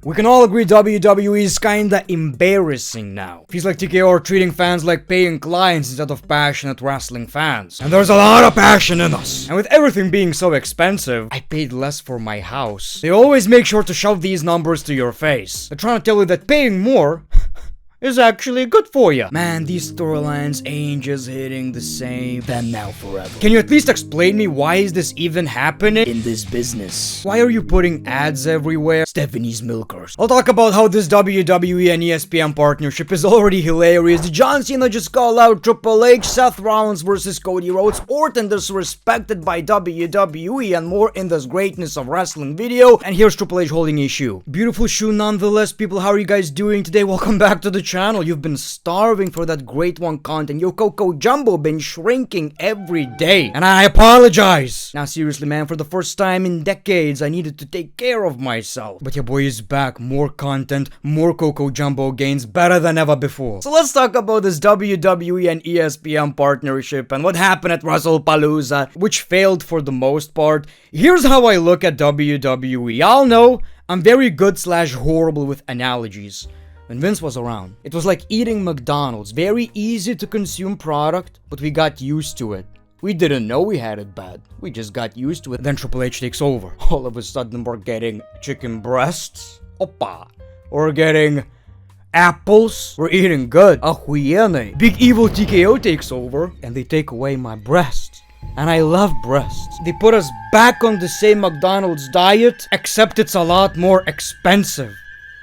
We can all agree WWE is kinda embarrassing now. Feels like TKO are treating fans like paying clients instead of passionate wrestling fans. And there's a lot of passion in us. And with everything being so expensive, I paid less for my house. They always make sure to shove these numbers to your face. They're trying to tell you that paying more is actually good for you. Man, these storylines ain't just hitting the same then now forever. Can you at least explain me why is this even happening in this business? Why are you putting ads everywhere? Stephanie's Milkers. I'll talk about how this WWE and ESPN partnership is already hilarious. Did John Cena just call out Triple H, Seth Rollins versus Cody Rhodes, Orton disrespected by WWE, and more in this greatness of wrestling video. And here's Triple H holding a shoe. Beautiful shoe nonetheless, people. How are you guys doing today? Welcome back to the channel. You've been starving for that great one content. Yo, Coco Jumbo been shrinking every day, and I apologize. Now seriously, man, for the first time in decades, I needed to take care of myself. But your boy is back. More content, more Coco Jumbo gains, better than ever before. So let's talk about this WWE and ESPN partnership and what happened at Wrestlepalooza, which failed for the most part. Here's how I look at WWE. Y'all know I'm very good / horrible with analogies. When Vince was around, it was like eating McDonald's. Very easy to consume product, but we got used to it. We didn't know we had it bad. We just got used to it. Then Triple H takes over. All of a sudden we're getting chicken breasts. Opa. We're getting apples. We're eating good. Охуенный. Big evil TKO takes over, and they take away my breasts. And I love breasts. They put us back on the same McDonald's diet, except it's a lot more expensive.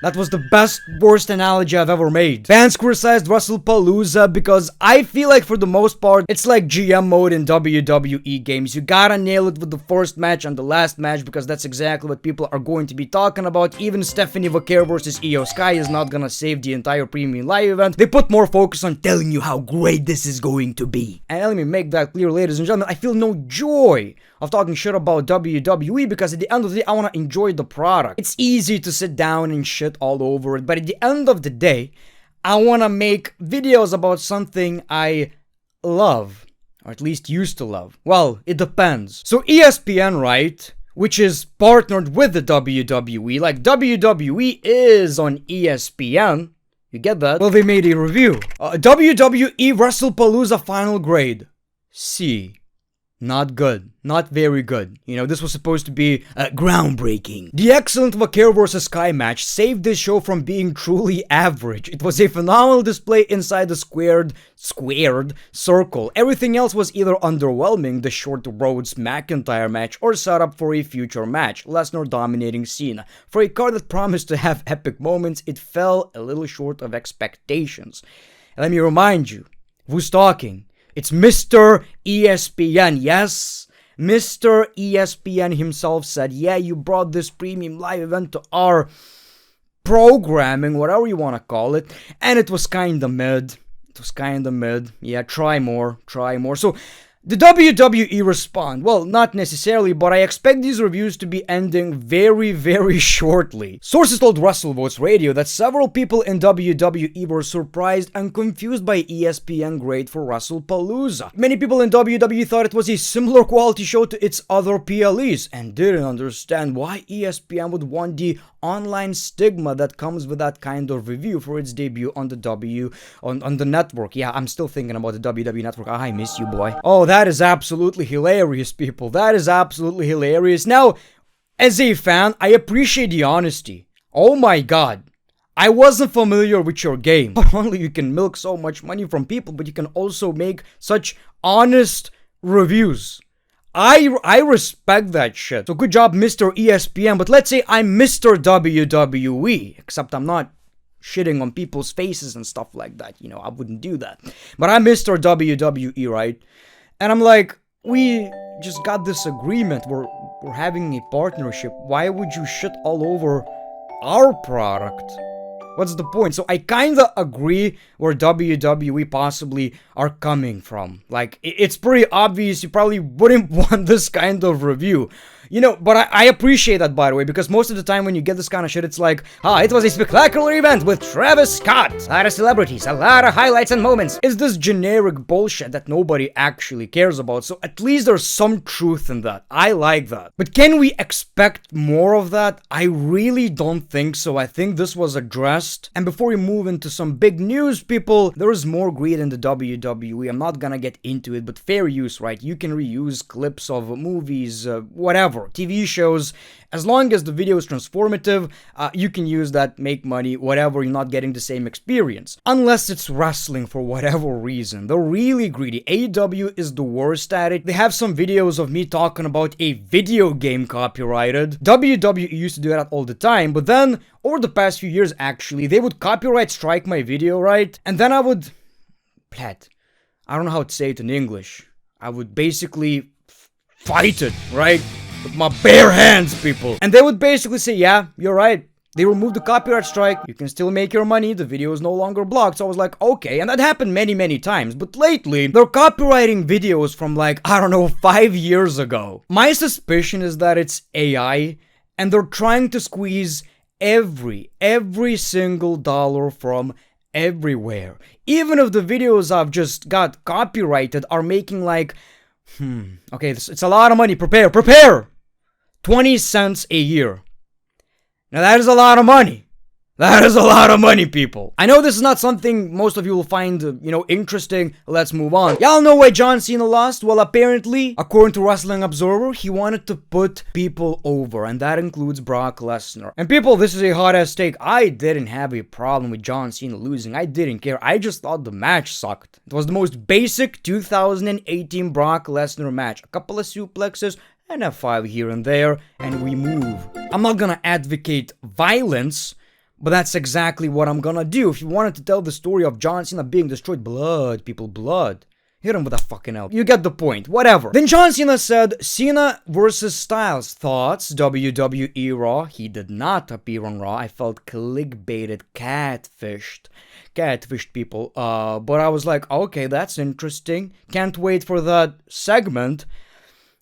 That was the best, worst analogy I've ever made. Fans criticized Wrestlepalooza because I feel like for the most part, it's like GM mode in WWE games. You gotta nail it with the first match and the last match because that's exactly what people are going to be talking about. Even Stephanie Vaquer versus Io Sky is not gonna save the entire premium live event. They put more focus on telling you how great this is going to be. And let me make that clear, ladies and gentlemen, I feel no joy of talking shit about WWE because at the end of the day, I want to enjoy the product. It's easy to sit down and shit all over it, but at the end of the day, I want to make videos about something I love, or at least used to love. Well, it depends. So ESPN, right, which is partnered with the WWE, like WWE is on ESPN, you get that? Well, they made a review. WWE Wrestlepalooza final grade, C. Not good. Not very good. You know, this was supposed to be groundbreaking. The excellent Vaquer vs. Sky match saved this show from being truly average. It was a phenomenal display inside the squared circle. Everything else was either underwhelming, the short Rhodes-McIntyre match, or set up for a future match, Lesnar dominating Cena. For a card that promised to have epic moments, it fell a little short of expectations. And let me remind you, who's talking? It's Mr. ESPN, yes? Mr. ESPN himself said, yeah, you brought this premium live event to our programming, whatever you want to call it, and it was kinda mid. Yeah, try more. So, the WWE respond? Well, not necessarily, but I expect these reviews to be ending very, very shortly. Sources told WrestleVotes Radio that several people in WWE were surprised and confused by ESPN grade for Wrestlepalooza. Many people in WWE thought it was a similar quality show to its other PLEs and didn't understand why ESPN would want the online stigma that comes with that kind of review for its debut on the on the network. Yeah, I'm still thinking about the WWE network. I miss you, boy. Oh, that is absolutely hilarious, people. That is absolutely hilarious. Now, as a fan, I appreciate the honesty. Oh my god. I wasn't familiar with your game. Not only you can milk so much money from people, but you can also make such honest reviews. I respect that shit. So good job, Mr. ESPN. But let's say I'm Mr. WWE, except I'm not shitting on people's faces and stuff like that. You know, I wouldn't do that. But I'm Mr. WWE, right? And I'm like, we just got this agreement. We're having a partnership. Why would you shit all over our product? What's the point? So I kinda agree where WWE possibly are coming from. Like, it's pretty obvious you probably wouldn't want this kind of review. You know, but I appreciate that, by the way, because most of the time when you get this kind of shit, it's like, it was a spectacular event with Travis Scott, a lot of celebrities, a lot of highlights and moments. It's this generic bullshit that nobody actually cares about, so at least there's some truth in that. I like that. But can we expect more of that? I really don't think so. I think this was addressed. And before we move into some big news, people, there is more greed in the WWE. I'm not gonna get into it, but fair use, right? You can reuse clips of movies, whatever, TV shows, as long as the video is transformative, you can use that, make money, whatever, you're not getting the same experience. Unless it's wrestling for whatever reason. They're really greedy. AEW is the worst at it. They have some videos of me talking about a video game copyrighted. WWE used to do that all the time, but then, over the past few years actually, they would copyright strike my video, right? And then I would... I don't know how to say it in English. I would basically fight it, right? With my bare hands, people. And they would basically say, yeah, you're right. They removed the copyright strike. You can still make your money. The video is no longer blocked. So I was like, okay. And that happened many, many times. But lately, they're copywriting videos from like, I don't know, 5 years ago. My suspicion is that it's AI. And they're trying to squeeze every single dollar from everywhere. Even if the videos I've just got copyrighted are making like... okay, it's a lot of money. Prepare! 20 cents a year. Now that is a lot of money. That is a lot of money, people. I know this is not something most of you will find, interesting. Let's move on. Y'all know why John Cena lost? Well, apparently, according to Wrestling Observer, he wanted to put people over, and that includes Brock Lesnar. And people, this is a hot-ass take. I didn't have a problem with John Cena losing. I didn't care. I just thought the match sucked. It was the most basic 2018 Brock Lesnar match. A couple of suplexes, and a 5 here and there, and we move. I'm not gonna advocate violence, but that's exactly what I'm gonna do. If you wanted to tell the story of John Cena being destroyed, blood, people, blood. Hit him with a fucking elbow. You get the point. Whatever. Then John Cena said, Cena versus Styles. Thoughts? WWE Raw. He did not appear on Raw. I felt clickbaited, catfished people. But I was like, okay, that's interesting. Can't wait for that segment.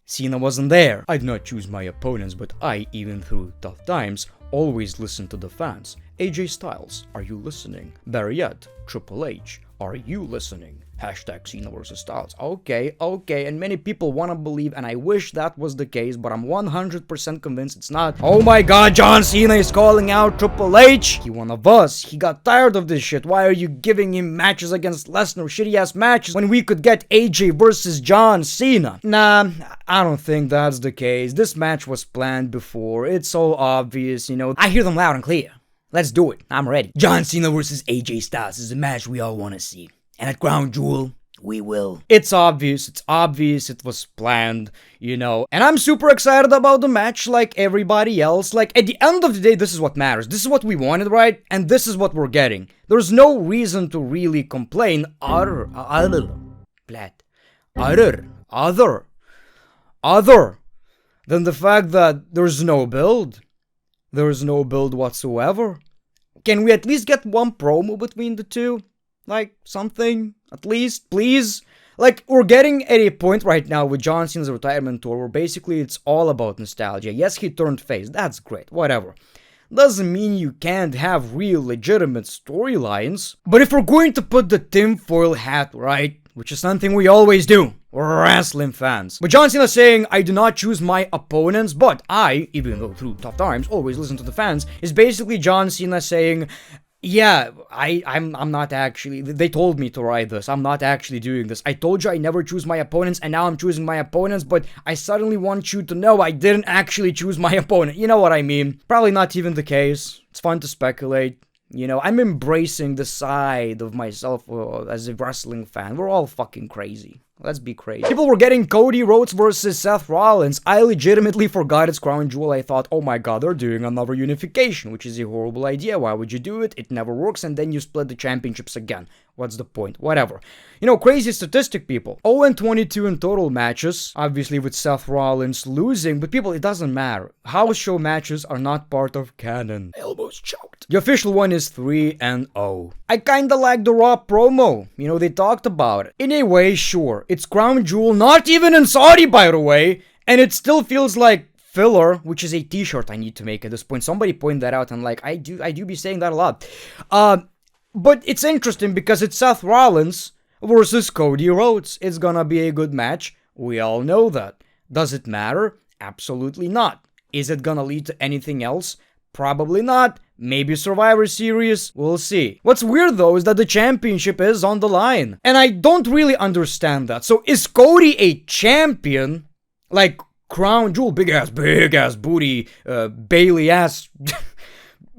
Cena wasn't there. I did not choose my opponents, but I, even through tough times, always listen to the fans. AJ Styles, are you listening? Better yet, Triple H, are you listening? Hashtag Cena versus Styles. Okay, and many people want to believe, and I wish that was the case, but I'm 100% convinced it's not. Oh my god, John Cena is calling out Triple H. He one of us. He got tired of this shit. Why are you giving him matches against Lesnar, shitty-ass matches, when we could get AJ versus John Cena? Nah, I don't think that's the case. This match was planned before. It's so obvious, I hear them loud and clear. Let's do it. I'm ready. John Cena versus AJ Styles is a match we all want to see. And at Crown Jewel, we will. It's obvious, it was planned, And I'm super excited about the match like everybody else. Like, at the end of the day, this is what matters. This is what we wanted, right? And this is what we're getting. There's no reason to really complain other than the fact that there's no build. There's no build whatsoever. Can we at least get one promo between the two? Like, something, at least, please? Like, we're getting at a point right now with John Cena's retirement tour where basically it's all about nostalgia. Yes, he turned face, that's great, whatever. Doesn't mean you can't have real, legitimate storylines. But if we're going to put the tinfoil hat, right, which is something we always do, we're wrestling fans. But John Cena saying, I do not choose my opponents, but I, even though through tough times, always listen to the fans, is basically John Cena saying, yeah, I'm not actually, they told me to write this, I'm not actually doing this. I told you I never choose my opponents, and now I'm choosing my opponents, but I suddenly want you to know I didn't actually choose my opponent. You know what I mean? Probably not even the case. It's fun to speculate. I'm embracing the side of myself as a wrestling fan. We're all fucking crazy. Let's be crazy. People were getting Cody Rhodes versus Seth Rollins. I legitimately forgot it's Crown Jewel. I thought, oh my god, they're doing another unification, which is a horrible idea. Why would you do it? It never works, and then you split the championships again. What's the point? Whatever. Crazy statistic, people. 0-22 in total matches, obviously with Seth Rollins losing, but people, it doesn't matter. House show matches are not part of canon. Elbows choked. The official one is 3-0. I kinda like the Raw promo. They talked about it. In a way, sure. It's Crown Jewel, not even in Saudi, by the way, and it still feels like filler, which is a t-shirt I need to make at this point. Somebody pointed that out, and like, I do be saying that a lot. But it's interesting because it's Seth Rollins versus Cody Rhodes. It's gonna be a good match. We all know that. Does it matter? Absolutely not. Is it gonna lead to anything else? Probably not. Maybe Survivor Series? We'll see. What's weird though is that the championship is on the line. And I don't really understand that. So is Cody a champion? Like, crown jewel, big ass booty, Bailey ass...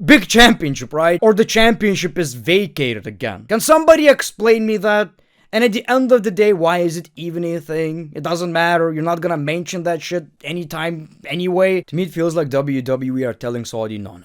big championship, right? Or the championship is vacated again. Can somebody explain me that? And at the end of the day, why is it even a thing? It doesn't matter. You're not gonna mention that shit anytime anyway. To me, it feels like WWE are telling Saudi, no,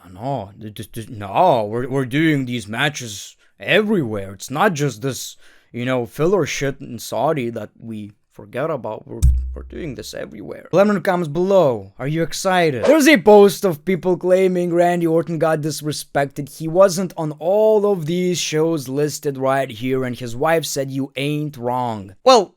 we're doing these matches everywhere. It's not just this, filler shit in Saudi that we forget about. We're doing this everywhere. Let me know in the comments below. Are you excited? There's a post of people claiming Randy Orton got disrespected. He wasn't on all of these shows listed right here, and his wife said you ain't wrong. Well,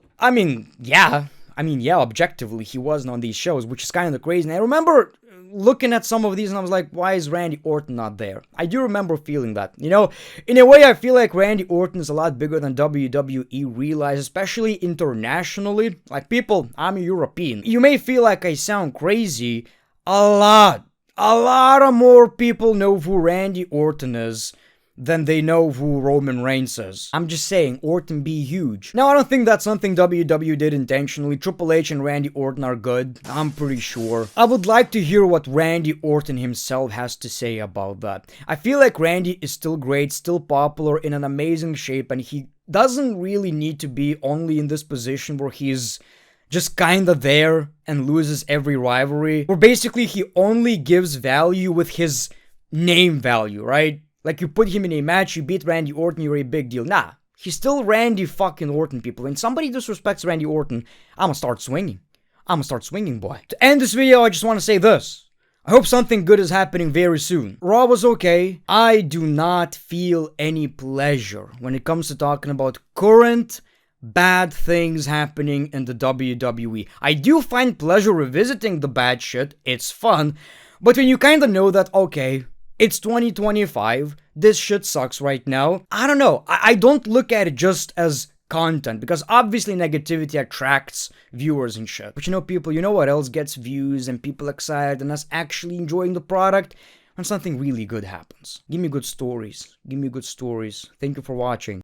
yeah, objectively, he wasn't on these shows, which is kind of crazy. And I remember looking at some of these and I was like, why is Randy Orton not there? I do remember feeling that. In a way, I feel like Randy Orton is a lot bigger than WWE realizes, especially internationally. Like, people, I'm a European. You may feel like I sound crazy. A lot of more people know who Randy Orton is than they know who Roman Reigns is. I'm just saying, Orton be huge. Now, I don't think that's something WWE did intentionally. Triple H and Randy Orton are good, I'm pretty sure. I would like to hear what Randy Orton himself has to say about that. I feel like Randy is still great, still popular, in an amazing shape, and he doesn't really need to be only in this position where he's just kinda there and loses every rivalry. Where basically he only gives value with his name value, right? Like, you put him in a match, you beat Randy Orton, you're a big deal. Nah, he's still Randy fucking Orton, people. And somebody disrespects Randy Orton, I'ma start swinging. Boy. To end this video, I just want to say this. I hope something good is happening very soon. Raw was okay. I do not feel any pleasure when it comes to talking about current bad things happening in the WWE. I do find pleasure revisiting the bad shit. It's fun. But when you kinda know that, okay, it's 2025, this shit sucks right now. I don't know, I don't look at it just as content, because obviously negativity attracts viewers and shit. But people, what else gets views and people excited and us actually enjoying the product? When something really good happens. Give me good stories. Thank you for watching.